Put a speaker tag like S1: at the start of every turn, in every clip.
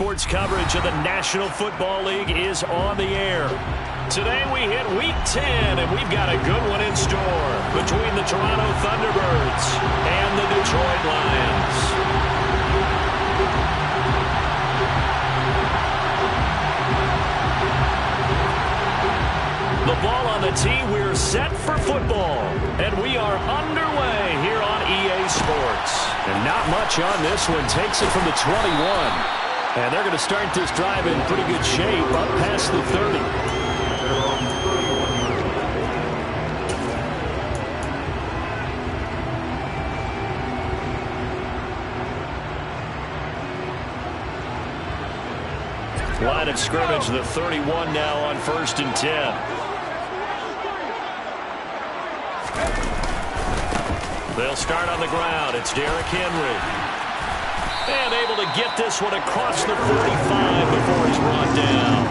S1: Sports coverage of the National Football League is on the air. Today we hit Week 10, and we've got a good one in store between the Toronto Thunderbirds and the Detroit Lions. The ball on the tee, we're set for football, and we are underway here on EA Sports. And not much on this one, takes it from the 21. And they're going to start this drive in pretty good shape, up past the 30. Line of scrimmage, the 31 now on 1st and 10. They'll start on the ground. It's Derrick Henry. And able to get this one across the 45 before he's brought down.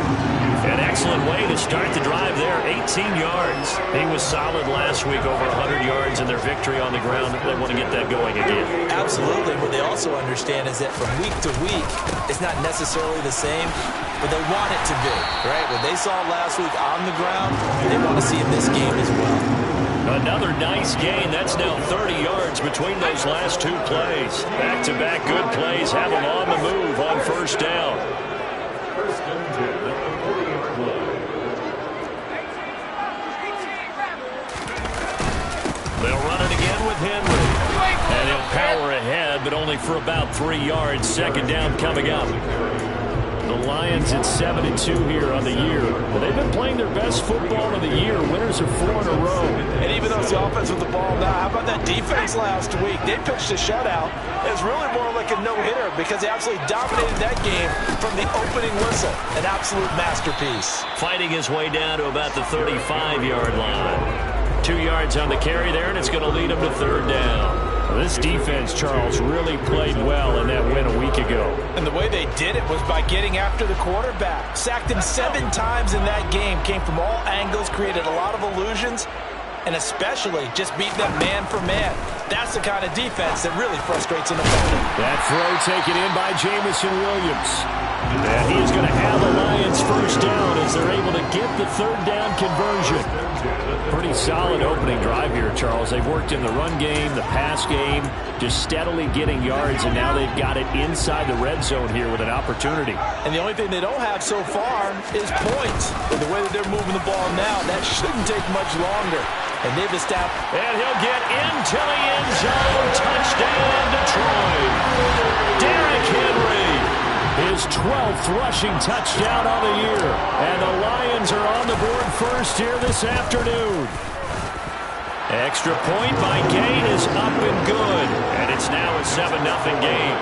S1: An excellent way to start the drive there, 18 yards. He was solid last week, over 100 yards in their victory on the ground. They want to get that going again.
S2: Absolutely. What they also understand is that from week to week, it's not necessarily the same, but they want it to be, right? What they saw last week on the ground, they want to see in this game as well.
S1: Another nice gain. That's now 30 yards between those last two plays. Back-to-back good plays have them on the move on 1st down. They'll run it again with Henry. And he'll power ahead, but only for about 3 yards. 2nd down coming up. The Lions at 7-2 here on the year. Well, they've been playing their best football of the year. Winners of 4 in a row.
S3: And even though it's the offense with the ball now, how about that defense last week? They pitched a shutout. It was really more like a no-hitter because they absolutely dominated that game from the opening whistle. An absolute masterpiece.
S1: Fighting his way down to about the 35-yard line. 2 yards on the carry there, and it's going to lead him to 3rd down. This defense, Charles, really played well in that win a week ago.
S3: And the way they did it was by getting after the quarterback. Sacked him 7 times in that game. Came from all angles, created a lot of illusions, and especially just beat them man for man. That's the kind of defense that really frustrates an opponent.
S1: That throw taken in by Jamison Williams. And he's going to have the Lions 1st down as they're able to get the 3rd down conversion. Pretty solid opening drive here, Charles. They've worked in the run game, the pass game, just steadily getting yards, and now they've got it inside the red zone here with an opportunity.
S3: And the only thing they don't have so far is points. With the way that they're moving the ball now, that shouldn't take much longer. And they've established.
S1: And he'll get into the end zone. Touchdown, Detroit. Derrick Henry. His 12th rushing touchdown on the year. And the Lions are on the board first here this afternoon. Extra point by Gain is up and good. And it's now a 7-0 game.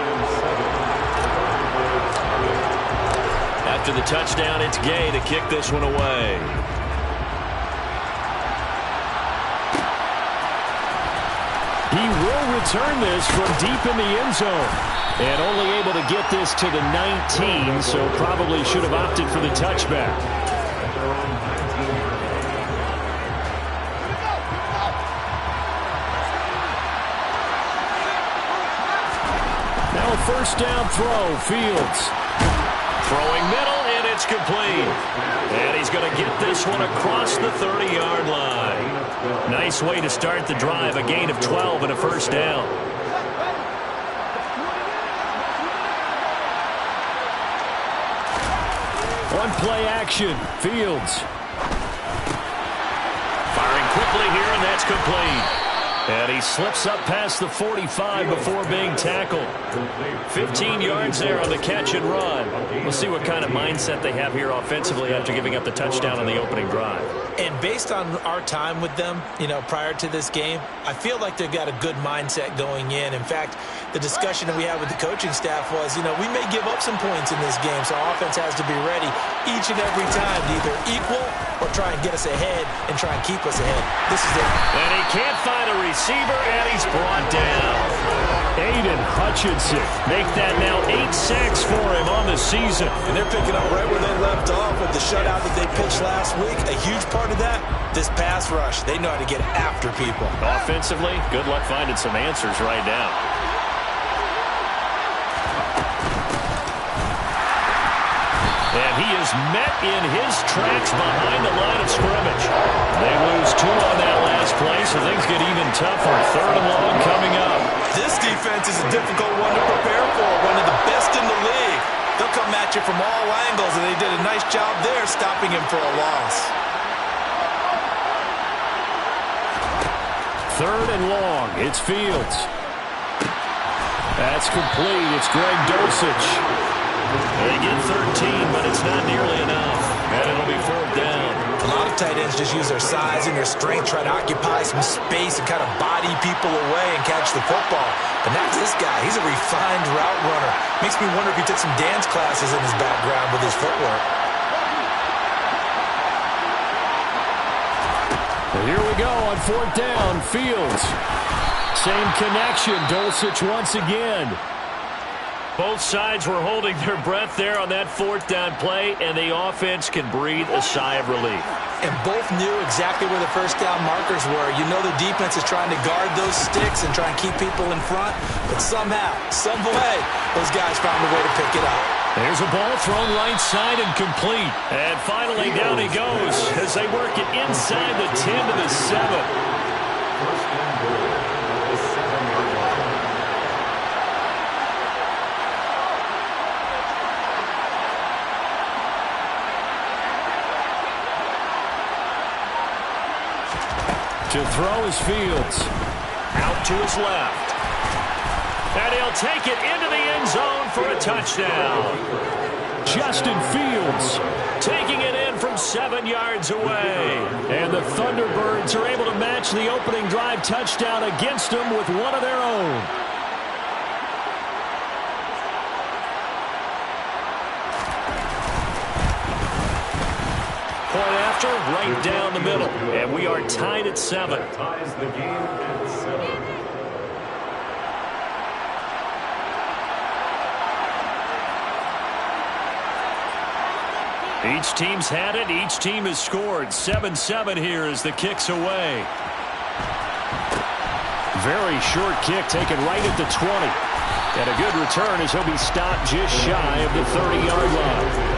S1: After the touchdown, it's Gay to kick this one away. He will return this from deep in the end zone. And only able to get this to the 19, so probably should have opted for the touchback. Now a 1st down throw, Fields. Throwing middle, and it's complete. And he's going to get this one across the 30-yard line. Nice way to start the drive, a gain of 12 and a 1st down. One play action, Fields. Firing quickly here, and that's complete. And he slips up past the 45 before being tackled. 15 yards there on the catch and run. We'll see what kind of mindset they have here offensively after giving up the touchdown on the opening drive.
S2: And based on our time with them, prior to this game, I feel like they've got a good mindset going in. In fact, the discussion that we had with the coaching staff was, we may give up some points in this game, so our offense has to be ready each and every time to either equal or try and get us ahead and try and keep us ahead. This is it.
S1: And he can't find a receiver, and he's brought down. Aiden Hutchinson make that now 8 sacks for him on the season.
S3: And they're picking up right where they left off with the shutout that they pitched last week. A huge part of that, this pass rush. They know how to get after people.
S1: Offensively, good luck finding some answers right now. And he is met in his tracks behind the line of scrimmage. They lose 2 on that last play, so things get even tougher. 3rd and long coming up.
S2: This defense is a difficult one to prepare for, one of the best in the league. They'll come at you from all angles, and they did a nice job there stopping him for a loss.
S1: 3rd and long. It's Fields. That's complete. It's Greg Dulcich. They get 13, but it's not nearly enough. And it'll be 4th down.
S2: A lot of tight ends just use their size and their strength, try to occupy some space and kind of body people away and catch the football. But not this guy. He's a refined route runner. Makes me wonder if he took some dance classes in his background with his footwork.
S1: Well, here we go on 4th down. Fields. Same connection. Dulcich once again. Both sides were holding their breath there on that 4th down play, and the offense can breathe a sigh of relief.
S2: And both knew exactly where the first down markers were. You know the defense is trying to guard those sticks and try and keep people in front, but somehow, some way, those guys found a way to pick it up.
S1: There's a ball thrown right side and complete. And finally down he goes as they work it inside the 10 to the 7. To throw is Fields. Out to his left. And he'll take it into the end zone for a touchdown. Justin Fields taking it in from 7 yards away. And the Thunderbirds are able to match the opening drive touchdown against them with one of their own. Point after, right down the middle. And we are tied at 7.
S4: Ties the game at 7.
S1: Each team's had it. Each team has scored. 7-7 here as the kick's away. Very short kick taken right at the 20. And a good return as he'll be stopped just shy of the 30-yard line.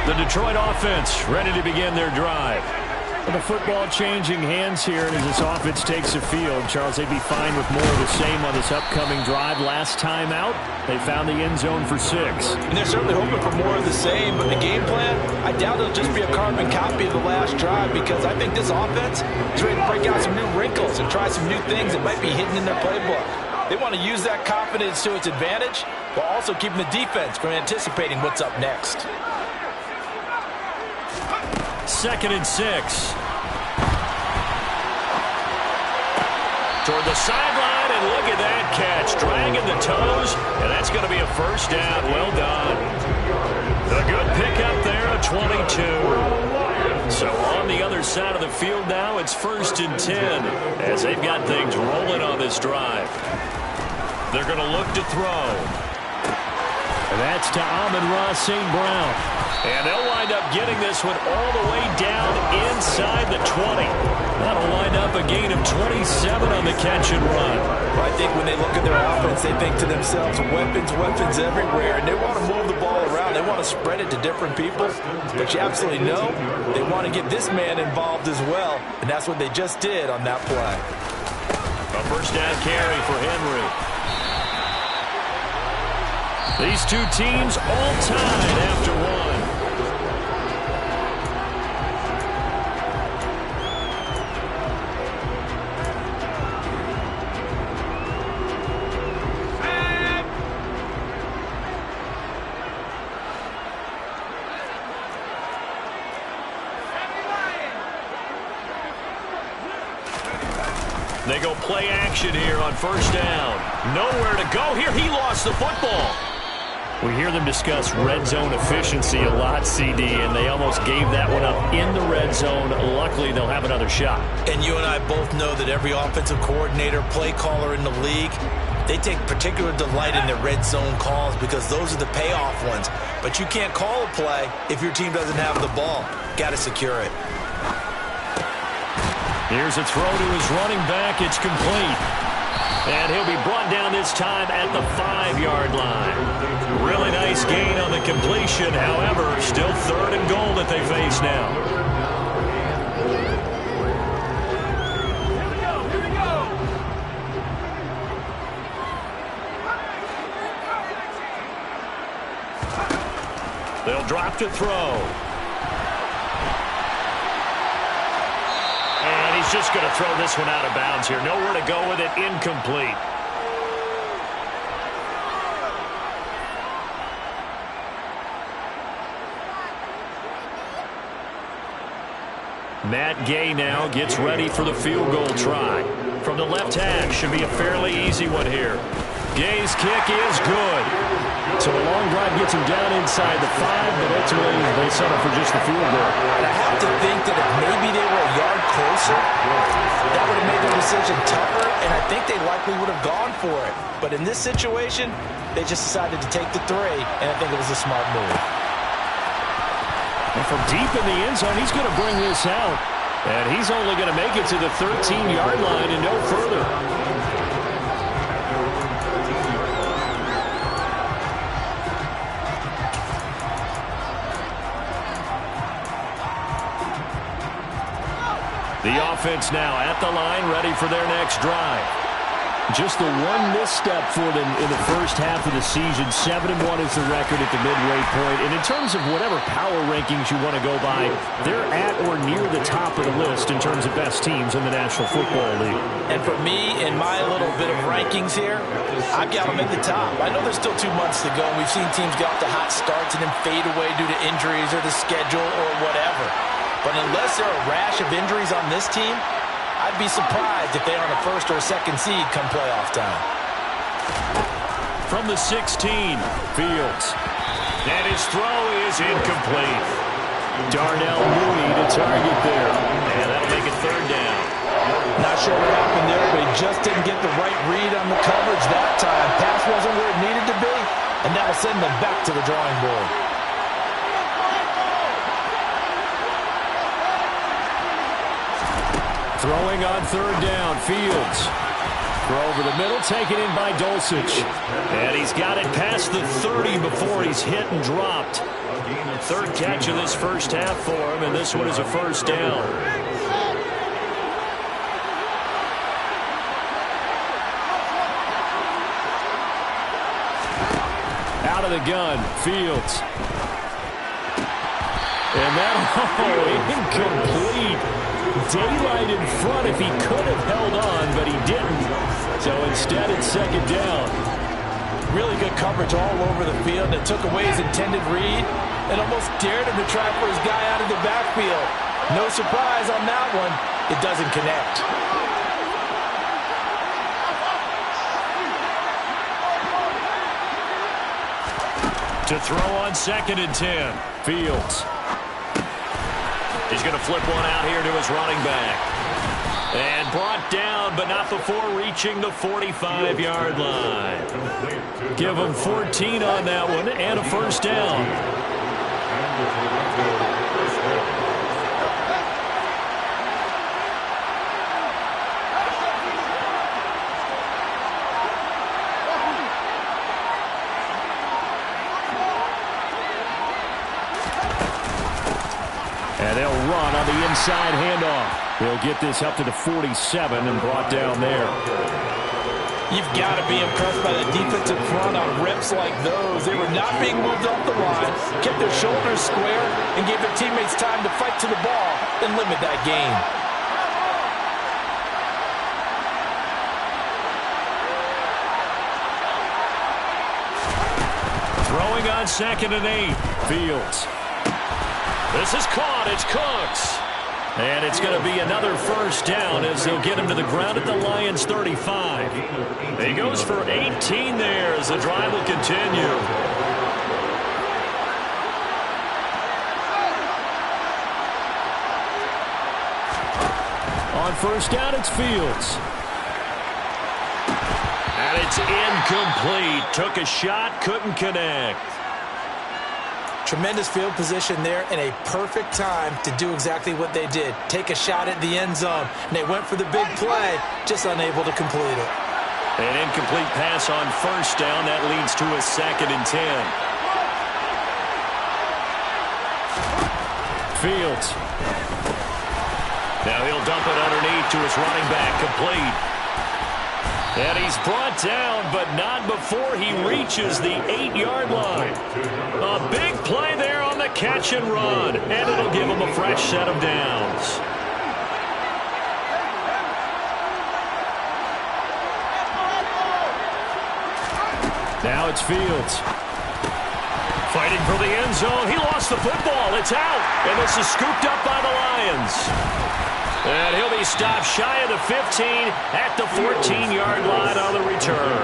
S1: The Detroit offense ready to begin their drive. The football changing hands here, and as this offense takes the field, Charles, they'd be fine with more of the same on this upcoming drive. Last time out, they found the end zone for 6.
S2: And they're certainly hoping for more of the same, but the game plan, I doubt it'll just be a carbon copy of the last drive, because I think this offense is ready to break out some new wrinkles and try some new things that might be hidden in their playbook. They want to use that confidence to its advantage, while also keeping the defense from anticipating what's up next.
S1: 2nd and 6. Toward the sideline, and look at that catch. Dragging the toes, and that's going to be a 1st down. Well done. A good pickup there, a 22. So on the other side of the field now, it's 1st and 10 as they've got things rolling on this drive. They're going to look to throw. And that's to Amon-Ra St. Brown. And they'll wind up getting this one all the way down inside the 20. That'll wind up a gain of 27 on the catch and run.
S2: Well, I think when they look at their offense, they think to themselves, weapons, weapons everywhere. And they want to move the ball around. They want to spread it to different people. But you absolutely know they want to get this man involved as well. And that's what they just did on that play.
S1: A 1st down carry for Henry. These two teams all tied after one. They go play action here on 1st down. Nowhere to go here. He lost the football. We hear them discuss red zone efficiency a lot, CD, and they almost gave that one up in the red zone. Luckily, they'll have another shot.
S2: And you and I both know that every offensive coordinator, play caller in the league, they take particular delight in their red zone calls because those are the payoff ones. But you can't call a play if your team doesn't have the ball. Got to secure it.
S1: Here's a throw to his running back. It's complete. And he'll be brought down this time at the 5-yard line. Really nice gain on the completion. However, still 3rd and goal that they face now. They'll drop to throw. And he's just going to throw this one out of bounds here. Nowhere to go with it. Incomplete. Matt Gay now gets ready for the field goal try. From the left hash, should be a fairly easy one here. Gay's kick is good. So a long drive gets him down inside the 5, but ultimately they settle for just the field goal.
S2: And I have to think that if maybe they were a yard closer, that would have made their decision tougher, and I think they likely would have gone for it. But in this situation, they just decided to take the 3, and I think it was a smart move.
S1: And from deep in the end zone, he's going to bring this out. And he's only going to make it to the 13-yard line and no further. The offense now at the line, ready for their next drive. Just the one misstep for them in the first half of the season. 7-1 is the record at the midway point. And in terms of whatever power rankings you want to go by, they're at or near the top of the list in terms of best teams in the National Football League.
S2: And for me, in my little bit of rankings here, I've got them at the top. I know there's still 2 months to go, and we've seen teams get off to hot starts and then fade away due to injuries or the schedule or whatever. But unless there are a rash of injuries on this team, I'd be surprised if they're on a 1st or a 2nd seed come playoff time.
S1: From the 16, Fields. And his throw is incomplete. Darnell Mooney to target there. And that'll make it 3rd down.
S2: Not sure what happened there, but he just didn't get the right read on the coverage that time. Pass wasn't where it needed to be, and that'll send them back to the drawing board.
S1: Throwing on 3rd down, Fields. Throw over the middle, taken in by Dulcich. And he's got it past the 30 before he's hit and dropped. 3rd catch of this first half for him, and this one is a 1st down. Out of the gun, Fields. And that, incomplete. Daylight in front if he could have held on, but he didn't. So instead, it's 2nd down.
S2: Really good coverage all over the field that took away his intended read and almost dared him to try for his guy out of the backfield. No surprise on that one. It doesn't connect.
S1: To throw on 2nd and 10, Fields. He's going to flip one out here to his running back. And brought down, but not before reaching the 45-yard line. Give him 14 on that one and a 1st down. And they'll run on the inside handoff. They'll get this up to the 47 and brought down there.
S2: You've got to be impressed by the defensive front on reps like those. They were not being moved off the line, kept their shoulders square, and gave their teammates time to fight to the ball and limit that gain.
S1: Throwing on 2nd and 8. Fields. This is caught. It's Cooks. And it's going to be another 1st down as they'll get him to the ground at the Lions' 35. He goes for 18 there as the drive will continue. On 1st down, it's Fields. And it's incomplete. Took a shot, couldn't connect.
S2: Tremendous field position there and a perfect time to do exactly what they did. Take a shot at the end zone. And they went for the big play, just unable to complete it.
S1: An incomplete pass on first down. That leads to a 2nd and 10. Fields. Now he'll dump it underneath to his running back, complete. And he's brought down, but not before he reaches the 8-yard line. A big play there on the catch and run, and it'll give him a fresh set of downs. Now it's Fields. Fighting for the end zone. He lost the football. It's out. And this is scooped up by the Lions. And he'll be stopped shy of the 15 at the 14-yard line on the return.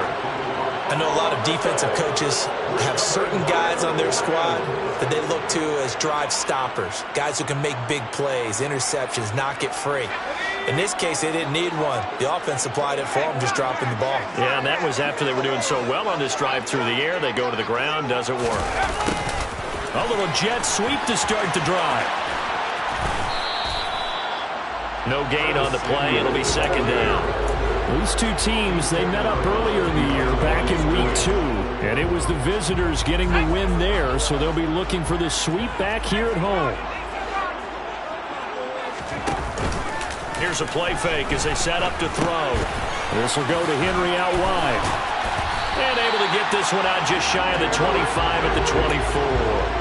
S2: I know a lot of defensive coaches have certain guys on their squad that they look to as drive stoppers, guys who can make big plays, interceptions, knock it free. In this case, they didn't need one. The offense supplied it for them, just dropping the ball.
S1: Yeah, and that was after they were doing so well on this drive through the air. They go to the ground, doesn't work. A little jet sweep to start the drive. No gain on the play. It'll be 2nd down. These two teams, they met up earlier in the year, back in week 2. And it was the visitors getting the win there, so they'll be looking for the sweep back here at home. Here's a play fake as they set up to throw. This will go to Henry out wide. And able to get this one out just shy of the 25 at the 24.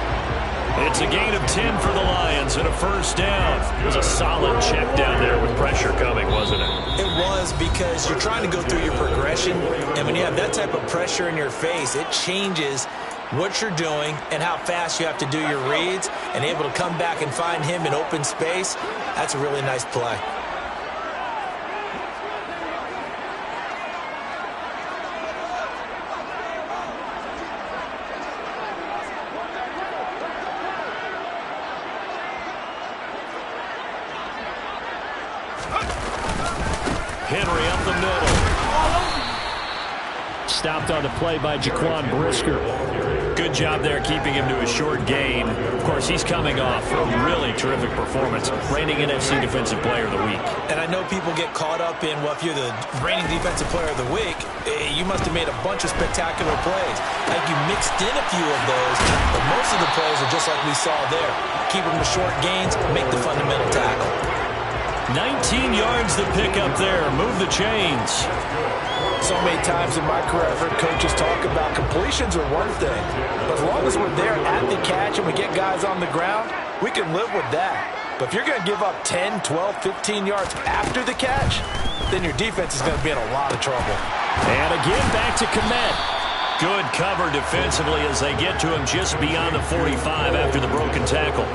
S1: It's a gain of 10 for the Lions and a 1st down. It was a solid check down there with pressure coming, wasn't it?
S2: It was, because you're trying to go through your progression, and when you have that type of pressure in your face, it changes what you're doing and how fast you have to do your reads, and able to come back and find him in open space. That's a really nice play.
S1: Henry up the middle. Stopped on the play by Jaquan Brisker. Good job there keeping him to a short gain. Of course, he's coming off a really terrific performance. Reigning NFC Defensive Player of the Week.
S2: And I know people get caught up in, well, if you're the reigning Defensive Player of the Week, you must have made a bunch of spectacular plays. Like you mixed in a few of those, but most of the plays are just like we saw there. Keep them to short gains, make the fundamental tackle.
S1: 19 yards to pick up there. Move the chains.
S3: So many times in my career, I've heard coaches talk about completions are one thing. But as long as we're there at the catch and we get guys on the ground, we can live with that. But if you're going to give up 10, 12, 15 yards after the catch, then your defense is going to be in a lot of trouble.
S1: And again, back to Kmet. Good cover defensively as they get to him just beyond the 45 after the broken tackle.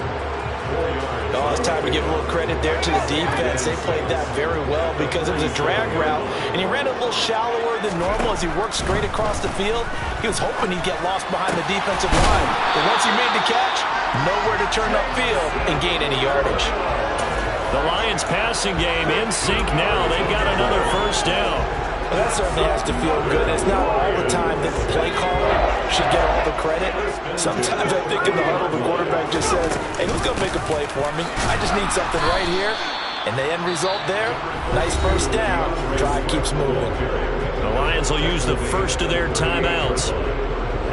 S2: Oh, it's time to give a little credit there to the defense. They played that very well because it was a drag route, and he ran a little shallower than normal as he worked straight across the field. He was hoping he'd get lost behind the defensive line. But once he made the catch, nowhere to turn upfield and gain any yardage.
S1: The Lions passing game in sync now. They've got another 1st down.
S3: Well, that certainly has to feel good. It's not all the time that the play caller should get all the credit. Sometimes I think in the huddle, the quarterback just says, hey, who's going to make a play for me? I just need something right here. And the end result there, nice 1st down. Drive keeps moving.
S1: The Lions will use the first of their timeouts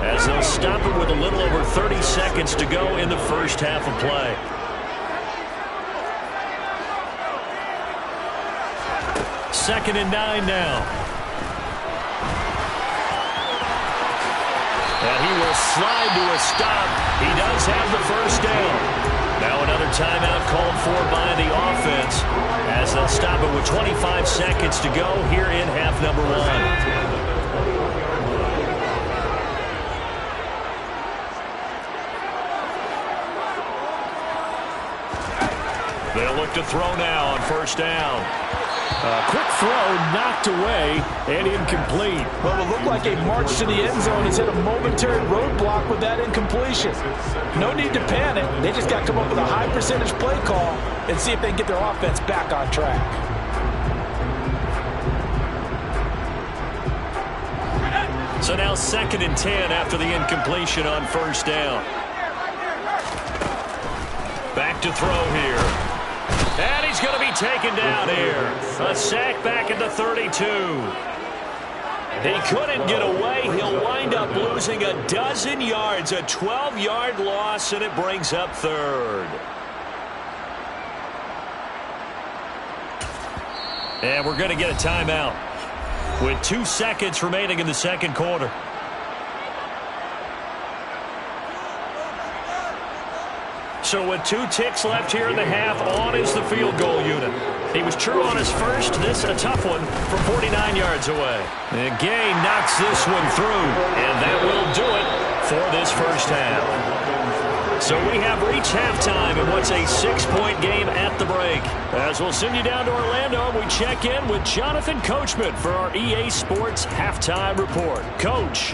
S1: as they'll stop it with a little over 30 seconds to go in the first half of play. Second and 9 now. And he will slide to a stop. He does have the 1st down. Now another timeout called for by the offense as they'll stop it with 25 seconds to go here in half number 1. They'll look to throw now on 1st down. A quick throw knocked away and incomplete.
S3: Well, it looked like a march to the end zone. He's hit a momentary roadblock with that incompletion. No need to panic. They just got to come up with a high percentage play call and see if they can get their offense back on track.
S1: So now 2nd and 10 after the incompletion on 1st down. Back to throw here. And he's going to be taken down here. A sack back at the 32. He couldn't get away. He'll wind up losing a dozen yards. A 12-yard loss, and it brings up third. And we're going to get a timeout with 2 seconds remaining in the second quarter. So with 2 ticks left here in the half, on is the field goal unit. He was true on his first. This a tough one from 49 yards away. And Gay knocks this one through, and that will do it for this first half. So we have reached halftime in what's a 6-point game at the break. As we'll send you down to Orlando, we check in with Jonathan Coachman for our EA Sports Halftime Report. Coach.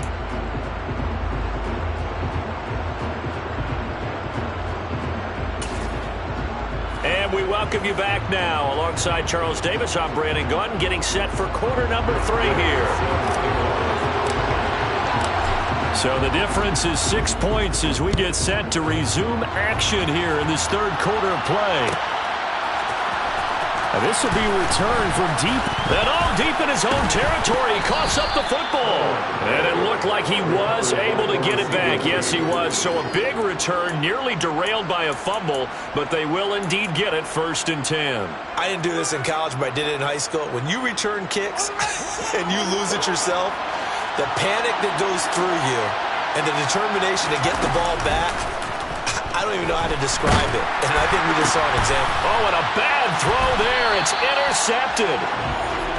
S1: And we welcome you back now. Alongside Charles Davis, I'm Brandon Gaudin, getting set for quarter number 3 here. So the difference is 6 points as we get set to resume action here in this third quarter of play. And this will be a return from deep. And deep in his own territory. He coughs up the football. And it looked like he was able to get it back. Yes, he was. So a big return, nearly derailed by a fumble, but they will indeed get it 1st and 10.
S2: I didn't do this in college, but I did it in high school. When you return kicks and you lose it yourself, the panic that goes through you and the determination to get the ball back, I don't even know how to describe it. And I think we just saw an example.
S1: Oh, and a bad throw there. It's intercepted.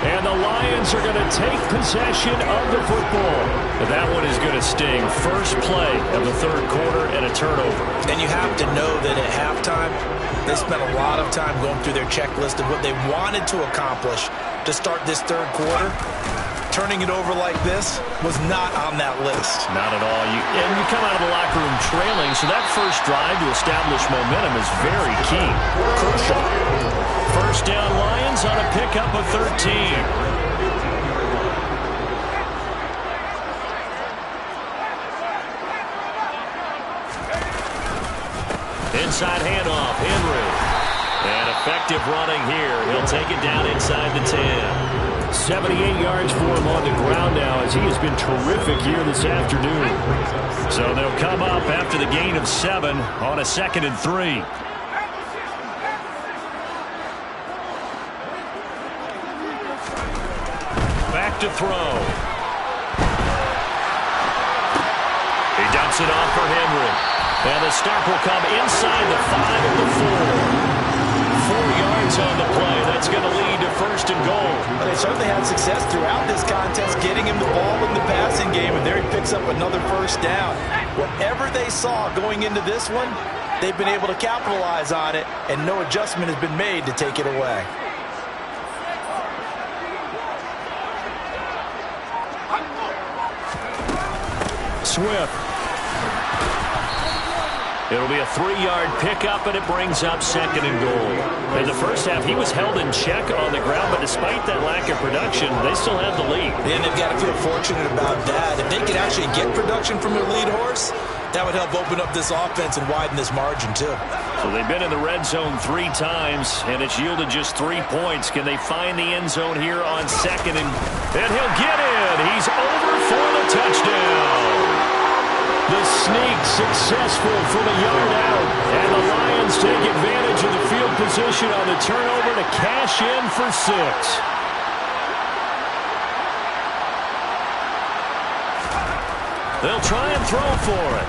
S1: And the Lions are going to take possession of the football. And that one is going to sting. First play of the third quarter and a turnover.
S2: And you have to know that at halftime, they spent a lot of time going through their checklist of what they wanted to accomplish to start this third quarter. Turning it over like this was not on that list.
S1: Not at all. And you come out of the locker room trailing, so that first drive to establish momentum is very key. Crucial. First down Lions on a pickup of 13. Inside handoff, Henry. And effective running here. He'll take it down inside the 10. 78 yards for him on the ground now as he has been terrific here this afternoon. So they'll come up after the gain of 7 on a 2nd and 3. Back to throw. He dumps it off for Henry. And the stop will come inside the 5 of the 4. 4 yards on the play. That's going to lead to 1st and goal.
S2: But they certainly had success throughout this contest, getting him the ball in the passing game, and there he picks up another first down. Whatever they saw going into this one, they've been able to capitalize on it, and no adjustment has been made to take it away.
S1: Swift. It'll be a 3-yard pickup, and it brings up 2nd and goal. In the first half, he was held in check on the ground, but despite that lack of production, they still have the lead.
S2: And they've got to feel fortunate about that. If they could actually get production from their lead horse, that would help open up this offense and widen this margin, too.
S1: So they've been in the red zone 3 times, and it's yielded just 3 points. Can they find the end zone here on 2nd? And he'll get in. He's over for the touchdown. The sneak successful from a yard out. And the Lions take advantage of the field position on the turnover to cash in for 6. They'll try and throw for it.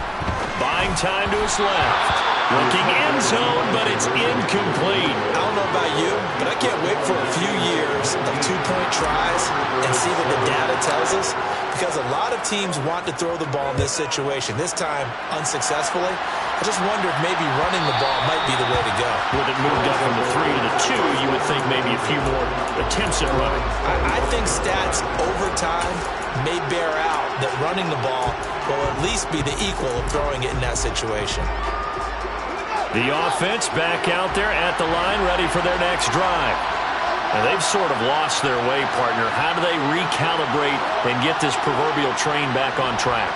S1: Buying time to his left. Looking end zone, but it's incomplete.
S2: I don't know about you, but I can't wait for a few years of 2-point tries and see what the data tells us, because a lot of teams want to throw the ball in this situation. This time, unsuccessfully. I just wonder if maybe running the ball might be the way to go.
S1: With it moved up from the 3 to the 2, you would think maybe a few more attempts at running.
S2: I think stats over time may bear out that running the ball will at least be the equal of throwing it in that situation.
S1: The offense back out there at the line, ready for their next drive. And they've sort of lost their way, partner. How do they recalibrate and get this proverbial train back on track?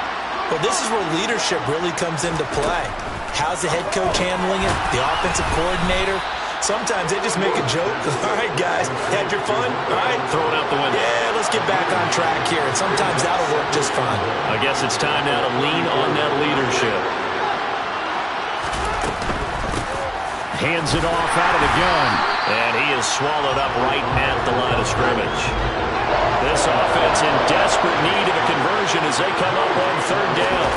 S2: Well, this is where leadership really comes into play. How's the head coach handling it? The offensive coordinator? Sometimes they just make a joke. All right, guys, had your fun? All right.
S1: Throw it out the window.
S2: Yeah, let's get back on track here. And sometimes that'll work just fine.
S1: I guess it's time now to lean on that leadership. Hands it off out of the gun. And he is swallowed up right at the line of scrimmage. This offense in desperate need of a conversion as they come up on third down.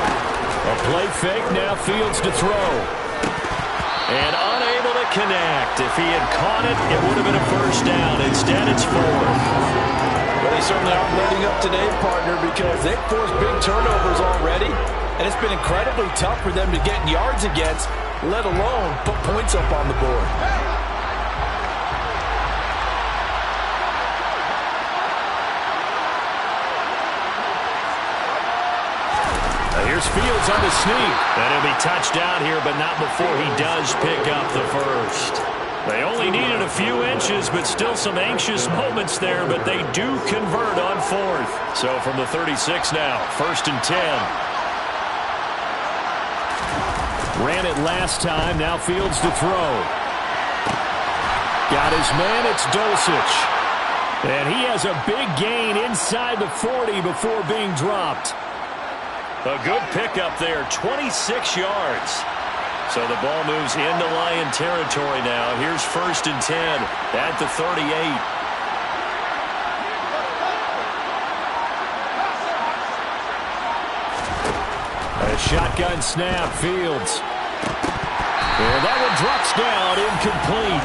S1: A play fake, now Fields to throw. And unable to connect. If he had caught it, it would have been a first down. Instead, it's fourth.
S3: Well, they certainly aren't letting up today, partner, because they've forced big turnovers already, and it's been incredibly tough for them to get yards against, let alone put points up on the board.
S1: Here's Fields on the sneak. And he'll be touched down here, but not before he does pick up the first. They only needed a few inches, but still some anxious moments there, but they do convert on fourth. So from the 36 now, 1st and 10. Ran it last time, now Fields to throw. Got his man, it's Dulcich. And he has a big gain inside the 40 before being dropped. A good pickup there, 26 yards. So the ball moves into Lion territory now. Here's 1st and 10 at the 38. A shotgun snap, Fields. And that one drops down, incomplete.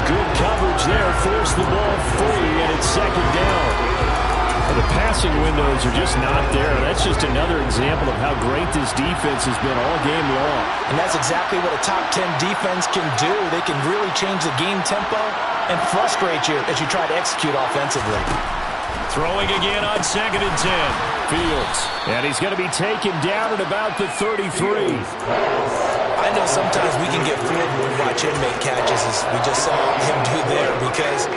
S1: Good coverage there, forced the ball free, and it's 2nd down. The passing windows are just not there. That's just another example of how great this defense has been all game long.
S2: And that's exactly what a top 10 defense can do. They can really change the game tempo and frustrate you as you try to execute offensively.
S1: Throwing again on 2nd and 10. Fields. And he's going to be taken down at about the 33.
S2: I know sometimes we can get fooled when we watch him make catches, as we just saw him do there, because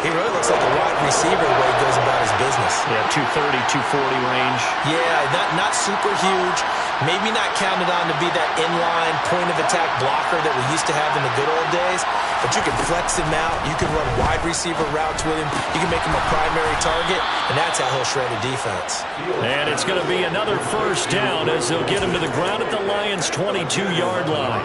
S2: he really looks like a wide receiver the way he goes about his business.
S1: Yeah, 230, 240 range.
S2: Yeah, not super huge. Maybe not counted on to be that inline point-of-attack blocker that we used to have in the good old days. But you can flex him out. You can run wide receiver routes with him. You can make him a primary target, and that's how he'll shred a defense.
S1: And it's going to be another first down as they'll get him to the ground at the Lions' 22-yard line.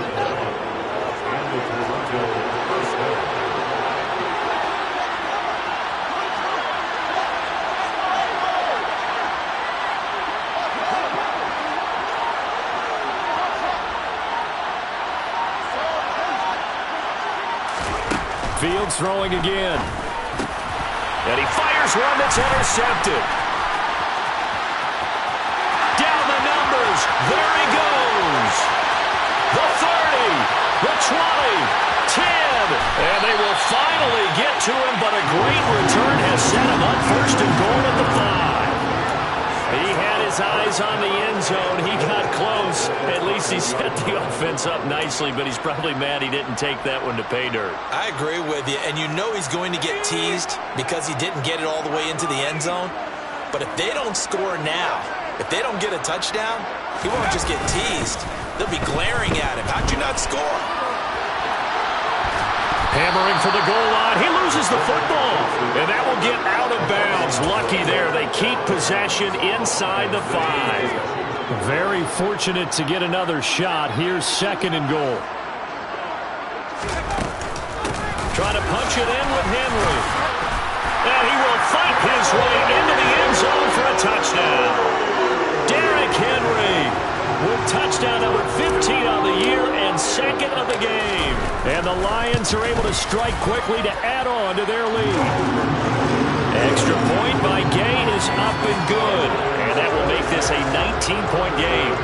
S1: Fields throwing again. And he fires one that's intercepted. Down the numbers. There he goes. The 30, the 20, 10. And they will finally get to him, but a great return has set him up 1st and goal at the 5. He had his eyes on the end zone. He got close. At least he set the offense up nicely, but he's probably mad he didn't take that one to pay dirt.
S2: I agree with you, and you know he's going to get teased because he didn't get it all the way into the end zone. But if they don't score now, if they don't get a touchdown, he won't just get teased. They'll be glaring at him. How'd you not score?
S1: Hammering for the goal line. He loses the football. And that will get out of bounds. Lucky there. They keep possession inside the 5. Very fortunate to get another shot. Here's 2nd and goal. Trying to punch it in with Henry. And he will fight his way into the end zone for a touchdown. Derrick Henry with touchdown number 15 on the year and 2nd of the game. And the Lions are able to strike quickly to add on to their lead. Extra point by Gay is up and good. And that will make this a 19-point game.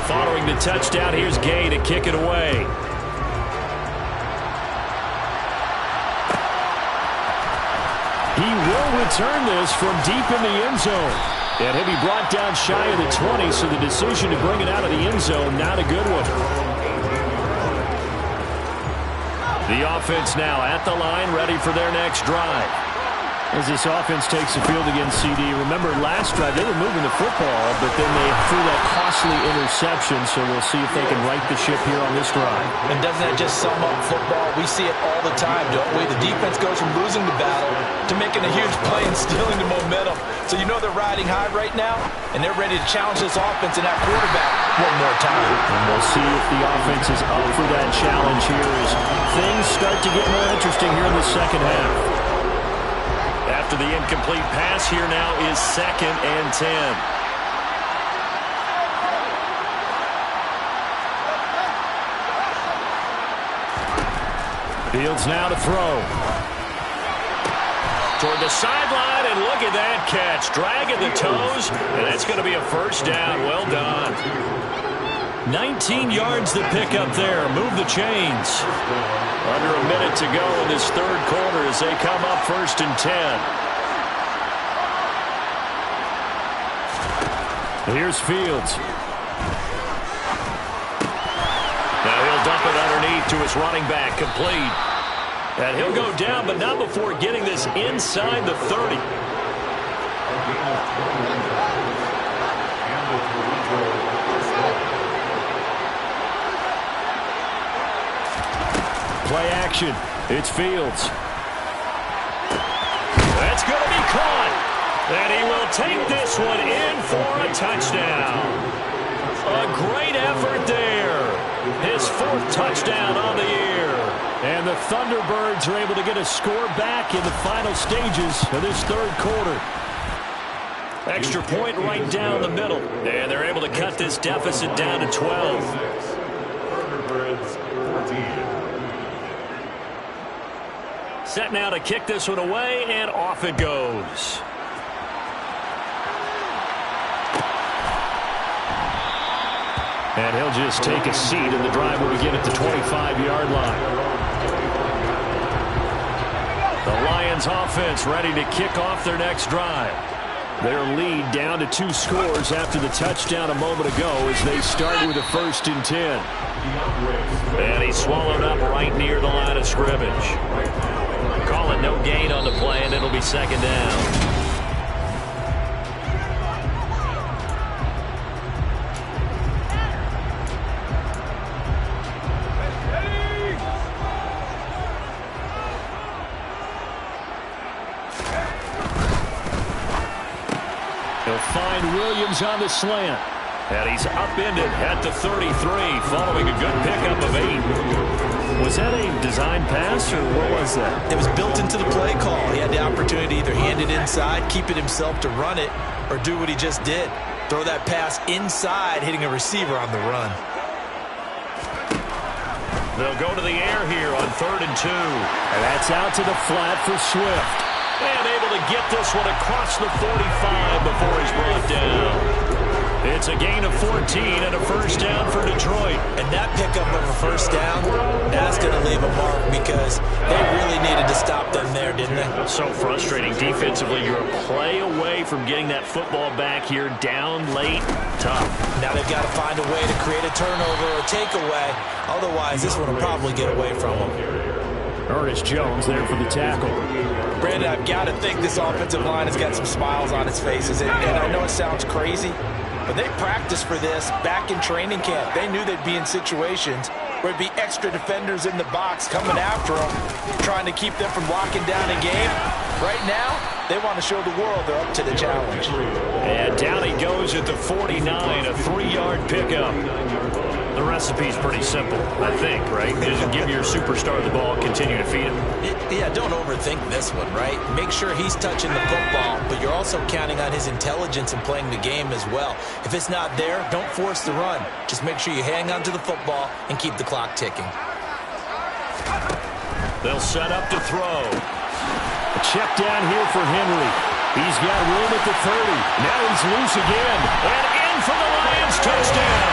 S1: Following the touchdown, here's Gay to kick it away. He will return this from deep in the end zone. And he'll be brought down shy of the 20, so the decision to bring it out of the end zone, not a good one. The offense now at the line, ready for their next drive. As this offense takes the field against CD, remember last drive they were moving the football, but then they threw that costly interception, so we'll see if they can right the ship here on this drive.
S2: And doesn't that just sum up football? We see it all the time, don't we? The defense goes from losing the battle to making a huge play and stealing the momentum. So you know they're riding high right now, and they're ready to challenge this offense and that quarterback one more time.
S1: And we'll see if the offense is up for that challenge here as things start to get more interesting here in the second half.
S3: After the incomplete pass, here now is 2nd and 10.
S1: Fields now to throw.
S3: Toward the sideline, and look at that catch. Dragging the toes, and it's going to be a first down. Well done.
S1: 19 yards to pick up there. Move the chains.
S3: Under a minute to go in this third quarter as they come up 1st and 10.
S1: Here's Fields.
S3: Now he'll dump it underneath to his running back, complete. And he'll go down, but not before getting this inside the 30.
S1: Play action. It's Fields.
S3: That's going to be caught. And he will take this one in for a touchdown. A great effort there. His 4th touchdown on the year.
S1: And the Thunderbirds are able to get a score back in the final stages of this third quarter.
S3: Extra point right down the middle. And they're able to cut this deficit down to 12.
S4: Thunderbirds 14.
S3: Set now to kick this one away, and off it goes.
S1: And he'll just take a seat, and the drive will begin at the 25-yard line.
S3: The Lions offense ready to kick off their next drive.
S1: Their lead down to 2 scores after the touchdown a moment ago as they start with a 1st and 10.
S3: And he's swallowed up right near the line of scrimmage. Call it no gain on the play, and it'll be 2nd down.
S1: Find Williams on the slant.
S3: And he's upended at the 33 following a good pickup of 8.
S1: Was that a design pass, or what was that?
S2: It was built into the play call. He had the opportunity to either hand it inside, keep it himself to run it, or do what he just did. Throw that pass inside, hitting a receiver on the run.
S3: They'll go to the air here on 3rd and 2.
S1: And that's out to the flat for Swift.
S3: And able to get this one across the 45 before he's brought down. It's a gain of 14 and a first down for Detroit.
S2: And that pickup of a first down, that's going to leave a mark because they really needed to stop them there, didn't they?
S3: So frustrating defensively. You're a play away from getting that football back here down late. Tough.
S2: Now they've got to find a way to create a turnover or a takeaway. Otherwise, this one will probably get away from them.
S1: Ernest Jones there for the tackle.
S2: Brandon, I've got to think this offensive line has got some smiles on its faces. And I know it sounds crazy, but they practiced for this back in training camp. They knew they'd be in situations where it'd be extra defenders in the box coming after them, trying to keep them from locking down a game. Right now, they want to show the world they're up to the challenge.
S3: And down he goes at the 49, a 3-yard pickup. The recipe's pretty simple, I think, right? Just give your superstar the ball, continue to feed him.
S2: Yeah, don't overthink this one, right? Make sure he's touching the football, but you're also counting on his intelligence and playing the game as well. If it's not there, don't force the run. Just make sure you hang on to the football and keep the clock ticking.
S3: They'll set up to throw.
S1: A check down here for Henry. He's got room at the 30. Now he's loose again.
S3: And in for the Lions touchdown.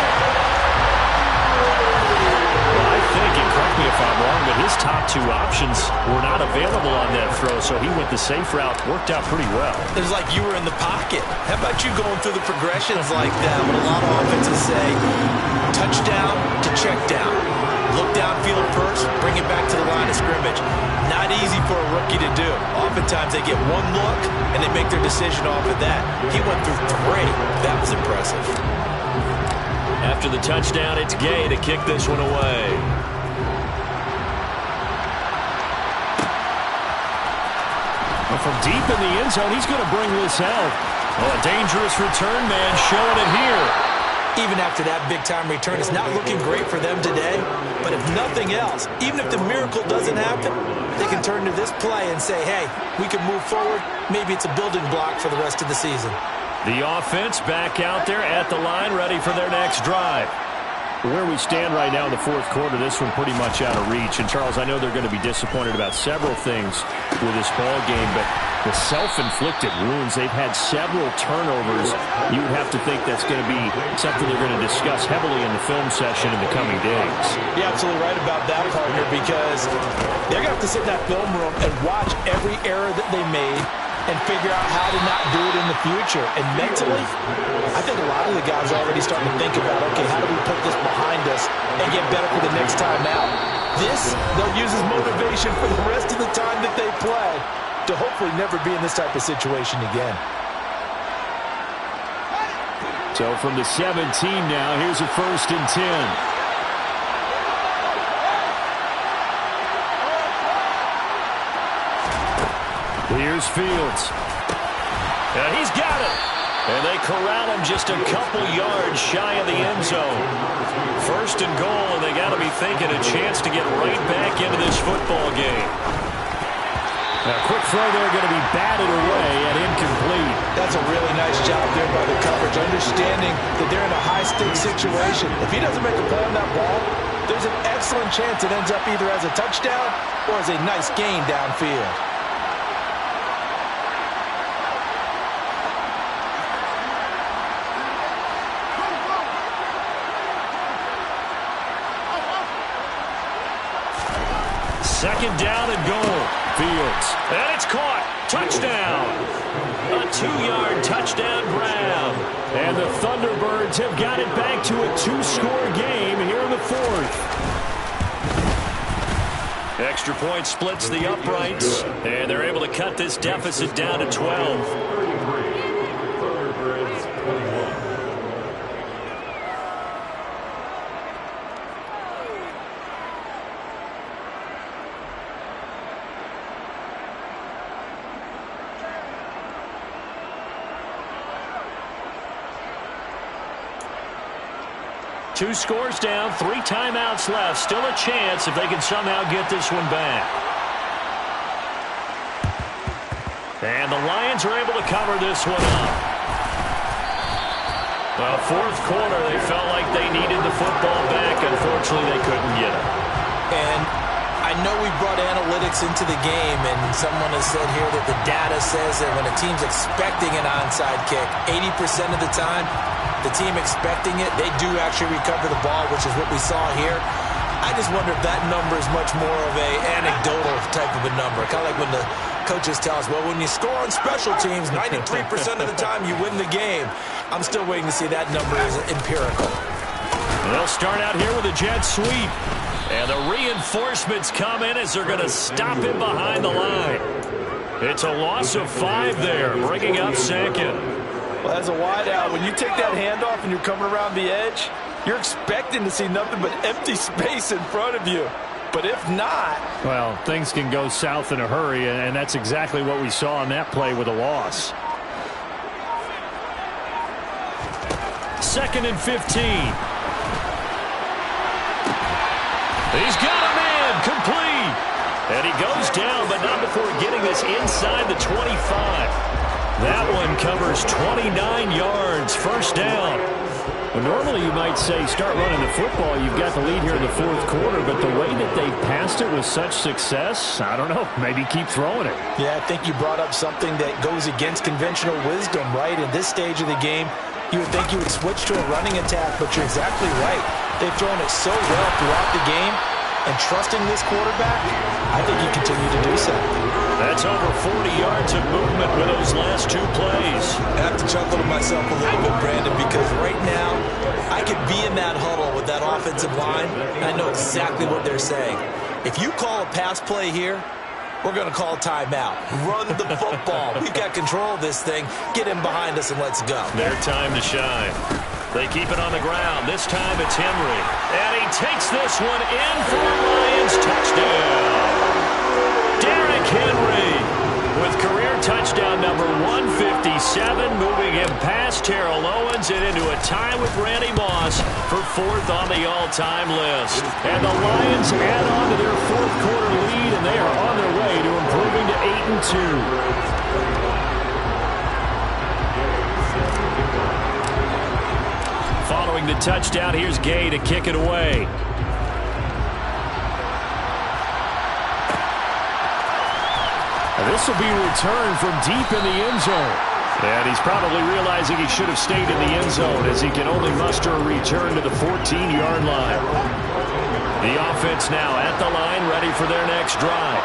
S1: I think, and correct me if I'm wrong, but his top 2 options were not available on that throw, so he went the safe route. Worked out pretty well.
S2: It was like you were in the pocket. How about you going through the progressions like that? What a lot of offenses say, touchdown to check down. Look downfield first, bring it back to the line of scrimmage. Not easy for a rookie to do. Oftentimes they get one look and they make their decision off of that. He went through 3. That was impressive.
S1: After the touchdown, it's Gay to kick this one away. Well, from deep in the end zone, he's going to bring this out. Oh, a dangerous return man showing it here.
S2: Even after that big-time return, it's not looking great for them today. But if nothing else, even if the miracle doesn't happen, they can turn to this play and say, hey, we can move forward. Maybe it's a building block for the rest of the season.
S1: The offense back out there at the line, ready for their next drive. Where we stand right now in the fourth quarter, this one pretty much out of reach. And, Charles, I know they're going to be disappointed about several things with this ball game, but the self-inflicted wounds, they've had several turnovers. You would have to think that's going to be something they're going to discuss heavily in the film session in the coming days.
S2: You're absolutely right about that, partner, because they're going to have to sit in that film room and watch every error that they made and figure out how to not do it in the future. And mentally, I think a lot of the guys are already starting to think about, okay, how do we put this behind us and get better for the next time out? This, they'll use as motivation for the rest of the time that they play to hopefully never be in this type of situation again.
S1: So from the 17 now, here's a 1st and 10. Here's Fields. And he's got it. And they corral him just a couple yards shy of the end zone. 1st and goal, and they got to be thinking a chance to get right back into this football game. Now, quick throw there, going to be batted away and incomplete.
S2: That's a really nice job there by the coverage, understanding that they're in a high-stakes situation. If he doesn't make a play on that ball, there's an excellent chance it ends up either as a touchdown or as a nice gain downfield.
S1: Second down and goal. Fields. And it's caught. Touchdown. A 2-yard touchdown grab. And the Thunderbirds have got it back to a 2-score game here in the 4th. Extra point splits the uprights. And they're able to cut this deficit down to 12. Two scores down, 3 timeouts left. Still a chance if they can somehow get this one back. And the Lions are able to cover this one up. Well, 4th quarter, they felt like they needed the football back. Unfortunately, they couldn't get it.
S2: And I know we brought analytics into the game, and someone has said here that the data says that when a team's expecting an onside kick, 80% of the time, the team expecting it, they do actually recover the ball, which is what we saw here. I just wonder if that number is much more of a anecdotal type of a number. Kind of like when the coaches tell us, well, when you score on special teams, 93% of the time you win the game. I'm still waiting to see that number is empirical.
S1: They'll start out here with a jet sweep. And the reinforcements come in as they're going to stop him behind the line. It's a loss of 5 there, bringing up 2nd.
S2: Well, as a wideout, when you take that handoff and you're coming around the edge, you're expecting to see nothing but empty space in front of you. But if not...
S1: well, things can go south in a hurry, and that's exactly what we saw on that play with a loss. 2nd and 15. He's got a man, complete. And he goes down, but not before getting this inside the 25. That one covers 29 yards, 1st down. Well, normally you might say start running the football. You've got the lead here in the 4th quarter, but the way that they've passed it with such success, I don't know, maybe keep throwing it.
S2: Yeah, I think you brought up something that goes against conventional wisdom, right? In this stage of the game, you would think you would switch to a running attack, but you're exactly right. They've thrown it so well throughout the game, and trusting this quarterback, I think you continue to do so.
S1: That's over 40 yards of movement with those last 2 plays.
S2: I have to chuckle to myself a little bit, Brandon, because right now I could be in that huddle with that offensive line, and I know exactly what they're saying. If you call a pass play here, We're going to call timeout. Run the football. We've got control of this thing. Get him behind us and let's go.
S1: Their time to shine. They keep it on the ground. This time it's Henry. And he takes this one in for a Lions touchdown. Derrick Henry with career touchdown number 157, moving him past Terrell Owens and into a tie with Randy Moss for 4th on the all-time list. And the Lions add on to their 4th quarter lead, and they are on their way to improving to 8-2. Following the touchdown, here's Gay to kick it away. This will be returned from deep in the end zone. And he's probably realizing he should have stayed in the end zone as he can only muster a return to the 14-yard line. The offense now at the line, ready for their next drive.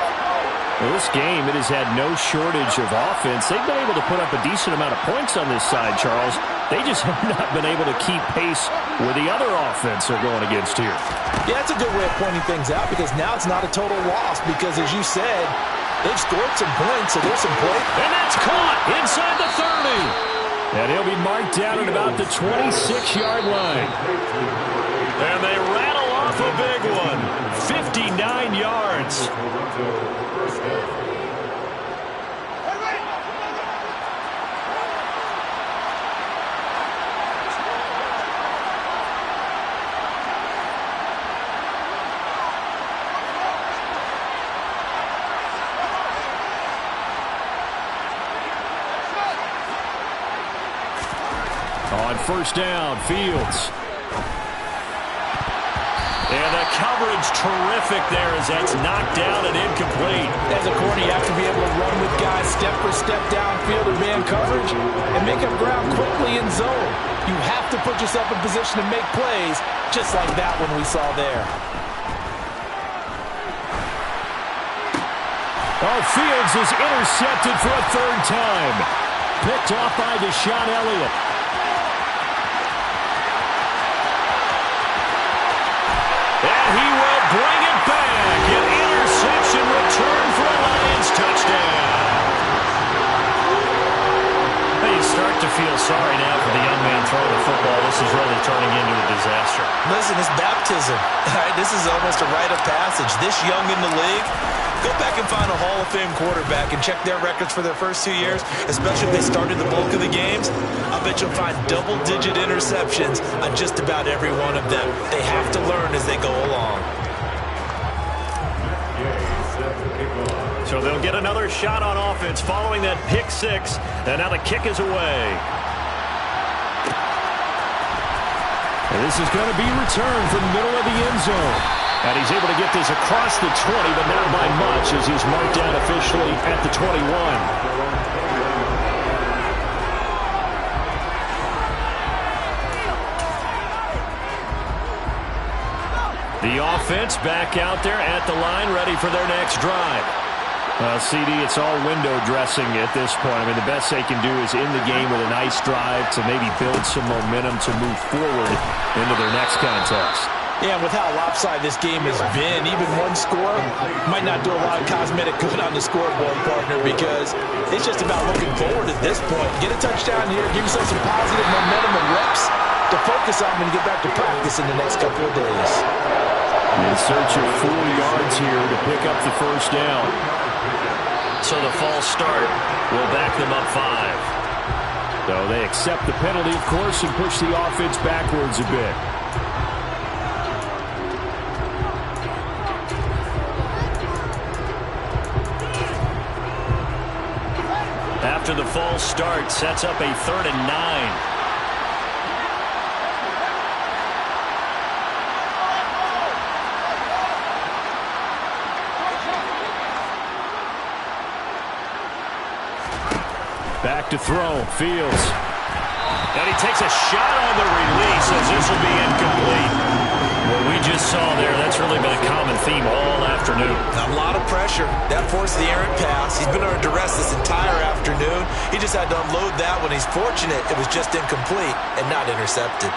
S1: Well, this game, it has had no shortage of offense. They've been able to put up a decent amount of points on this side, Charles. They just have not been able to keep pace with the other offense they're going against here.
S2: Yeah, that's a good way of pointing things out because now it's not a total loss because, as you said, they've scored some points, so there's some play.
S1: And that's caught inside the 30. And he'll be marked down at about the 26-yard line. And they rattle off a big one. 59 yards. On first down, Fields. And the coverage terrific there as that's knocked down and incomplete.
S2: As a corner, you have to be able to run with guys step for step downfield in man coverage and make up ground quickly in zone. You have to put yourself in position to make plays, just like that one we saw there.
S1: Oh, Fields is intercepted for a 3rd time. Picked off by Deshaun Elliott. And he will bring it back. An interception return for a Lions touchdown. You start to feel sorry now for the young man throwing the football. This is really turning into a disaster.
S2: Listen, it's baptism. All right, this is almost a rite of passage. This young in the league, go back and find a Hall of Fame quarterback and check their records for their first 2 years, especially if they started the bulk of the games. I bet you'll find double-digit interceptions on just about every one of them. They have to learn as they go along.
S1: So they'll get another shot on offense following that pick 6, and now the kick is away. And this is going to be returned from the middle of the end zone. And he's able to get this across the 20, but not by much as he's marked down officially at the 21. The offense back out there at the line, ready for their next drive. CD, it's all window dressing at this point. I mean, the best they can do is in the game with a nice drive to maybe build some momentum to move forward into their next contest.
S2: Yeah, with how lopsided this game has been, even one score might not do a lot of cosmetic good on the scoreboard, partner, because it's just about looking forward at this point. Get a touchdown here, give yourself some positive momentum and reps to focus on when you get back to practice in the next couple of days.
S1: In search of 4 yards here to pick up the first down. So the false start will back them up 5. So they accept the penalty, of course, and push the offense backwards a bit. After the false start, sets up a 3rd and 9. Back to throw, Fields. And he takes a shot on the release as this will be incomplete. What we just saw there, that's really been a common theme all afternoon.
S2: A lot of pressure. That forced the errant pass. He's been under duress this entire afternoon. He just had to unload that one. He's fortunate it was just incomplete and not intercepted.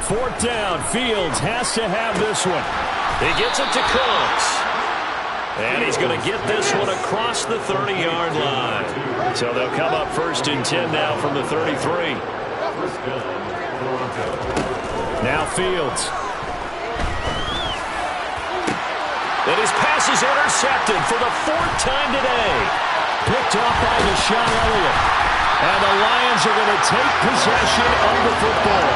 S1: 4th down. Fields has to have this one. He gets it to Cooks. And he's going to get this one across the 30-yard line. So they'll come up 1st and 10 now from the 33. Now Fields. And his pass is intercepted for the 4th time today. Picked off by Deshaun Elliott. And the Lions are going to take possession of the football.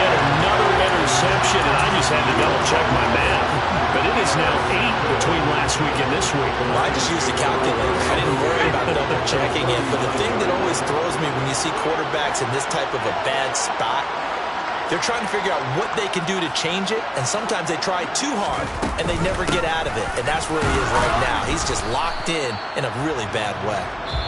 S1: Yet another interception, and I just had to double-check my math. But it is now 8 between last week and this week.
S2: Well, I just used the calculator. I didn't worry about double-checking it. But the thing that always throws me when you see quarterbacks in this type of a bad spot, they're trying to figure out what they can do to change it, and sometimes they try too hard, and they never get out of it. And that's where he is right now. He's just locked in a really bad way.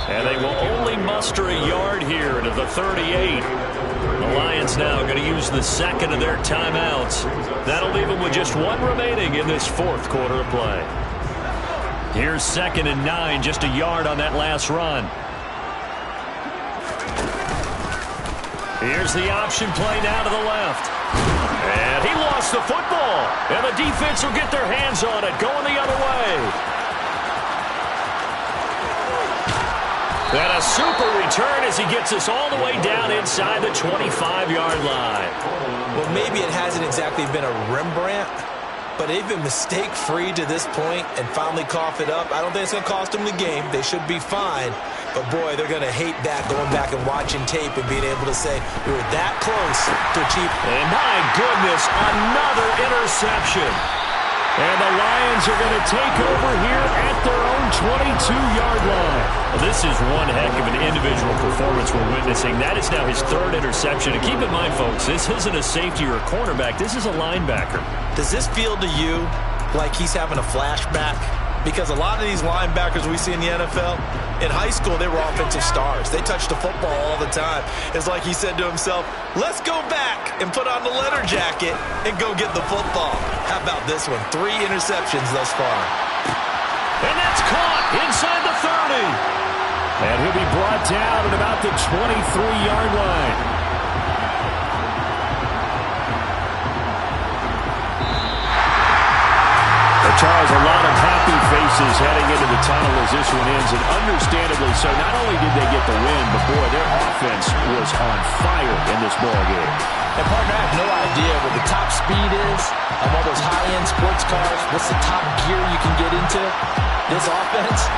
S1: And they will only muster a yard here to the 38. The Lions now going to use the 2nd of their timeouts. That'll leave them with just 1 remaining in this 4th quarter of play. Here's 2nd and 9, just a yard on that last run. Here's the option play now to the left. And he lost the football. And the defense will get their hands on it, going the other way. And a super return as he gets us all the way down inside the 25-yard line.
S2: Well, maybe it hasn't exactly been a Rembrandt, but they've been mistake-free to this point and finally cough it up. I don't think it's going to cost them the game. They should be fine. But, boy, they're going to hate that, going back and watching tape and being able to say we were that close to achieve.
S1: And, my goodness, another interception. And the Lions are going to take over here at their own 22-yard line. Well, this is one heck of an individual performance we're witnessing. That is now his 3rd interception. And keep in mind, folks, this isn't a safety or a cornerback. This is a linebacker.
S2: Does this feel to you like he's having a flashback? Because a lot of these linebackers we see in the NFL, in high school, they were offensive stars. They touched the football all the time. It's like he said to himself, let's go back and put on the leather jacket and go get the football. How about this one? 3 interceptions thus far.
S1: And that's caught inside the 30. And he'll be brought down at about the 23-yard line. Charles, a lot of happy faces heading into the tunnel as this one ends, and understandably so. Not only did they get the win, but, boy, their offense was on fire in this ball game.
S2: And, partner, I have no idea what the top speed is on all those high-end sports cars. What's the top gear you can get into? This offense,